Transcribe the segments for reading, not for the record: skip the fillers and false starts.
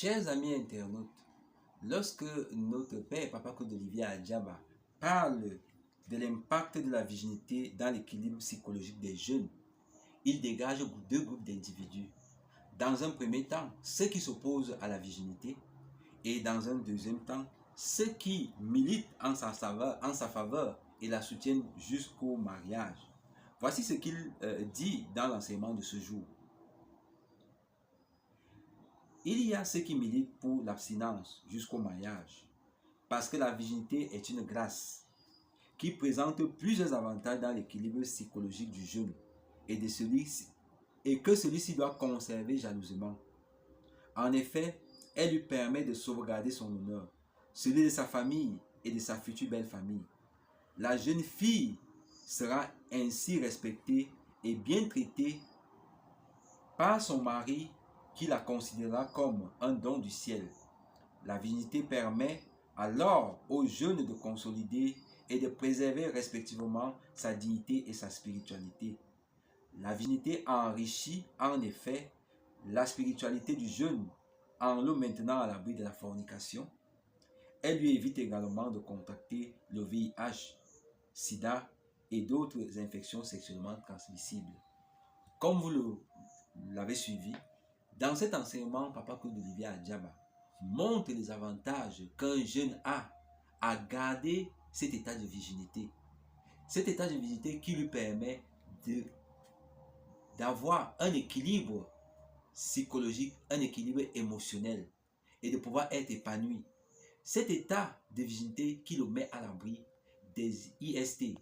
Chers amis internautes, lorsque notre père Papa Claude Olivier Adjaba parle de l'impact de la virginité dans l'équilibre psychologique des jeunes, il dégage deux groupes d'individus. Dans un premier temps, ceux qui s'opposent à la virginité et dans un deuxième temps, ceux qui militent en sa faveur et la soutiennent jusqu'au mariage. Voici ce qu'il dit dans l'enseignement de ce jour. Il y a ceux qui militent pour l'abstinence jusqu'au mariage, parce que la virginité est une grâce qui présente plusieurs avantages dans l'équilibre psychologique du jeune et que celui-ci doit conserver jalousement. En effet, elle lui permet de sauvegarder son honneur, celui de sa famille et de sa future belle famille. La jeune fille sera ainsi respectée et bien traitée par son mari qui la considérera comme un don du ciel. La virginité permet alors aux jeunes de consolider et de préserver respectivement sa dignité et sa spiritualité. La virginité enrichit en effet la spiritualité du jeune en le maintenant à l'abri de la fornication. Elle lui évite également de contracter le VIH, SIDA et d'autres infections sexuellement transmissibles. Comme vous l'avez suivi, dans cet enseignement, Papa Claude Olivier Adjaba montre les avantages qu'un jeune a à garder cet état de virginité. Cet état de virginité qui lui permet d'avoir un équilibre psychologique, un équilibre émotionnel et de pouvoir être épanoui. Cet état de virginité qui le met à l'abri des IST,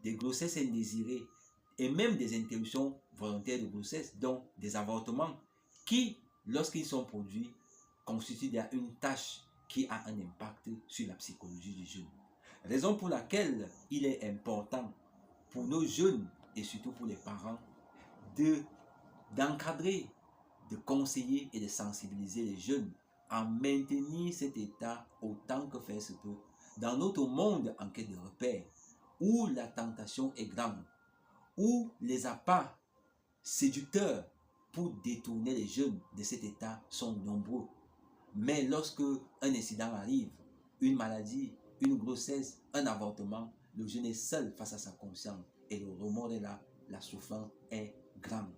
des grossesses indésirées et même des interruptions volontaires de grossesse, donc des avortements qui, lorsqu'ils sont produits, constituent une tâche qui a un impact sur la psychologie du jeune. Raison pour laquelle il est important pour nos jeunes et surtout pour les parents d'encadrer, de conseiller et de sensibiliser les jeunes à maintenir cet état autant que faire se peut dans notre monde en quête de repères, où la tentation est grande, où les appâts séducteurs pour détourner les jeunes de cet état sont nombreux. Mais lorsque un incident arrive, une maladie, une grossesse, un avortement, le jeune est seul face à sa conscience et le remords est là, la souffrance est grande.